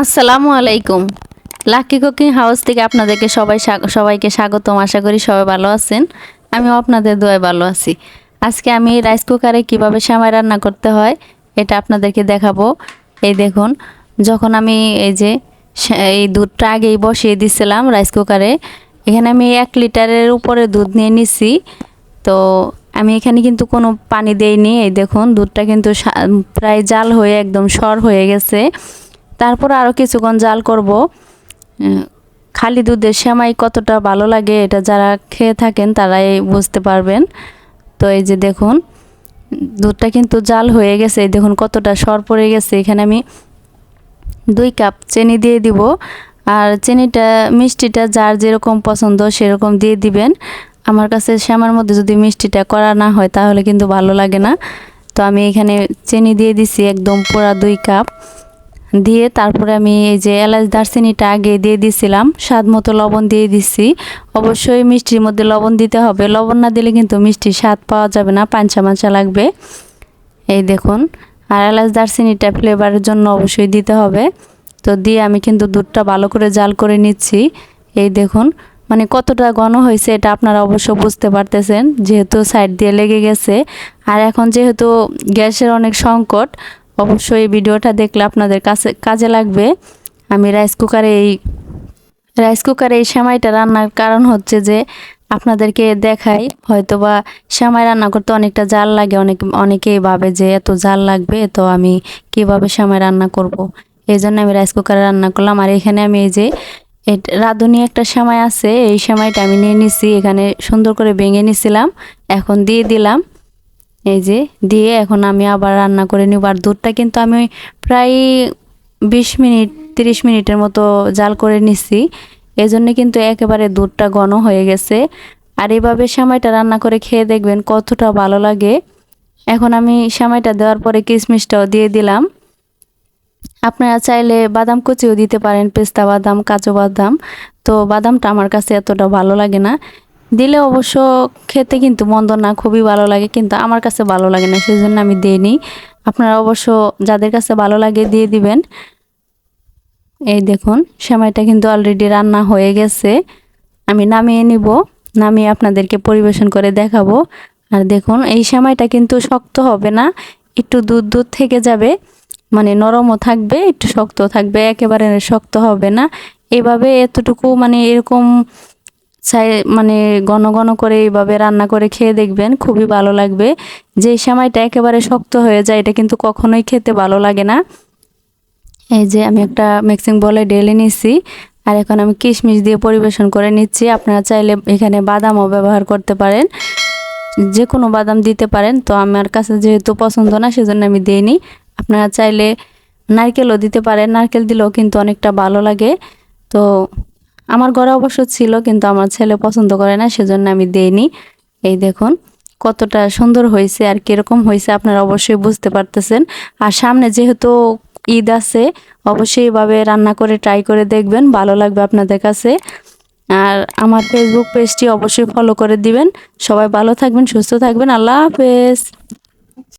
আসসালামু আলাইকুম। Lucky cooking house থেকে আপনাদেরকে সবাইকে স্বাগতম। আশা করি সবাই ভালো আছেন। আমিও আপনাদের দোয়ায় ভালো আছি। আজকে আমি রাইস কুকারে কিভাবে সেমাই রান্না করতে হয় এটা আপনাদেরকে দেখাবো। এই দেখুন, যখন আমি এই দুধটা আগেই বসিয়ে দিছিলাম রাইস কুকারে, এখানে আমি 1 লিটারের উপরে দুধ নিয়ে নিছি। তো আমি এখানে কিন্তু কোনো পানি দেইনি। এই দেখুন, দুধটা কিন্তু প্রায় জাল হয়ে একদম সর হয়ে গেছে। তারপর আরও কিছুক্ষণ জাল করব। খালি দুধের সেমাই কতটা ভালো লাগে এটা যারা খেয়ে থাকেন তারাই বুঝতে পারবেন। তো এই যে দেখুন, দুধটা কিন্তু জাল হয়ে গেছে। এই দেখুন কতটা সর পড়ে গেছে। এখানে আমি 2 কাপ চিনি দিয়ে দিব। আর চিনিটা মিষ্টিটা যার যেরকম পছন্দ সেরকম দিয়ে দিবেন। আমার কাছে সেমাইয়ের মধ্যে যদি মিষ্টিটা করা না হয় তাহলে কিন্তু ভালো লাগে না। তো আমি এখানে চিনি দিয়ে দিছি একদম পুরা 2 কাপ দিয়ে তারপরে আমি এই যে এলাচ দারচিনিটা আগে দিয়ে দিছিলাম, স্বাদ মতো লবণ দিয়ে দিছি। অবশ্যই মিষ্টির মধ্যে লবণ দিতে হবে, লবণ না দিলে কিন্তু মিষ্টির স্বাদ পাওয়া যাবে না, পাঞ্চা মাঞ্চা লাগবে। এই দেখুন, আর এলাচ দারচিনিটা ফ্লেভারের জন্য অবশ্যই দিতে হবে। তো দিয়ে আমি কিন্তু দুধটা ভালো করে জাল করে নিচ্ছি। এই দেখুন, মানে কতটা ঘন হয়েছে এটা আপনারা অবশ্য বুঝতে পারতেছেন, যেহেতু সাইড দিয়ে লেগে গেছে। আর এখন যেহেতু গ্যাসের অনেক সংকট, অবশ্যই এই ভিডিওটা দেখলে আপনাদের কাজে লাগবে। আমি রাইস কুকারে এই সেমাইটা রান্নার কারণ হচ্ছে যে আপনাদেরকে দেখাই, হয়তোবা সেমাই রান্না করতে অনেকটা জাল লাগে, অনেকেই ভাবে যে এত জাল লাগবে, তো আমি কিভাবে সেমাই রান্না করব। এই জন্য আমি রাইস কুকারে রান্না করলাম। আর এখানে আমি এই যে রাঁধুনি একটা সেমাই আছে, এই সেমাইটা আমি নিয়ে নিছি, এখানে সুন্দর করে ভেঙে নিছিলাম, এখন দিয়ে দিলাম। এই যে দিয়ে এখন আমি আবার রান্না করে নিব। আর দুধটা কিন্তু আমি প্রায় 20 মিনিট 30 মিনিটের মতো জাল করে নিছি। এই জন্য কিন্তু একেবারে দুধটা ঘন হয়ে গেছে। আর এইভাবে সেমাইটা রান্না করে খেয়ে দেখবেন কতটা ভালো লাগে। এখন আমি সেমাইটা দেওয়ার পরে কিশমিশটাও দিয়ে দিলাম। আপনারা চাইলে বাদাম কুচিও দিতে পারেন, পেস্তা বাদাম, কাজু বাদাম। তো বাদামটা আমার কাছে এতটা ভালো লাগে না, দিলে অবশ্য খেতে কিন্তু মন্দ না, খুবই ভালো লাগে, কিন্তু আমার কাছে ভালো লাগে না, সেই জন্য আমি দিইনি। আপনারা অবশ্য যাদের কাছে ভালো লাগে দিয়ে দিবেন। এই দেখুন, সেমাইটা কিন্তু অলরেডি রান্না হয়ে গেছে। আমি নামিয়ে নিব, নামিয়ে আপনাদেরকে পরিবেশন করে দেখাবো। আর দেখুন, এই সেমাইটা কিন্তু শক্ত হবে না, একটু দুধ দুধ থেকে যাবে, মানে নরমও থাকবে, একটু শক্ত থাকবে, একেবারে শক্ত হবে না। এভাবে এতটুকু মানে এরকম মানে ঘন ঘন করে এইভাবে রান্না করে খেয়ে দেখবেন, খুবই ভালো লাগবে। যে সেমাইটা একেবারে শক্ত হয়ে যায় এটা কিন্তু কখনোই খেতে ভালো লাগে না। এই যে আমি একটা মিক্সিং বলে ঢেলে নিচ্ছি। আর এখন আমি কিশমিশ দিয়ে পরিবেশন করে নিচ্ছি। আপনারা চাইলে এখানে বাদামও ব্যবহার করতে পারেন, যে কোনো বাদাম দিতে পারেন। তো আমার কাছে যেহেতু পছন্দ না সেজন্য আমি দিইনি। আপনারা চাইলে নারকেলও দিতে পারেন, নারকেল দিলেও কিন্তু অনেকটা ভালো লাগে। তো আমার ঘরে অবশ্য ছিল, কিন্তু আমার ছেলে পছন্দ করে না, সেজন্য আমি দেইনি। এই দেখুন কতটা সুন্দর হয়েছে আর কিরকম হয়েছে আপনারা অবশ্যই বুঝতে পারতেছেন। আর সামনে যেহেতু ঈদ আছে, অবশ্যই এভাবে রান্না করে ট্রাই করে দেখবেন, ভালো লাগবে আপনাদের কাছে। আর আমার ফেসবুক পেজটি অবশ্যই ফলো করে দিবেন। সবাই ভালো থাকবেন, সুস্থ থাকবেন। আল্লাহ হাফেজ।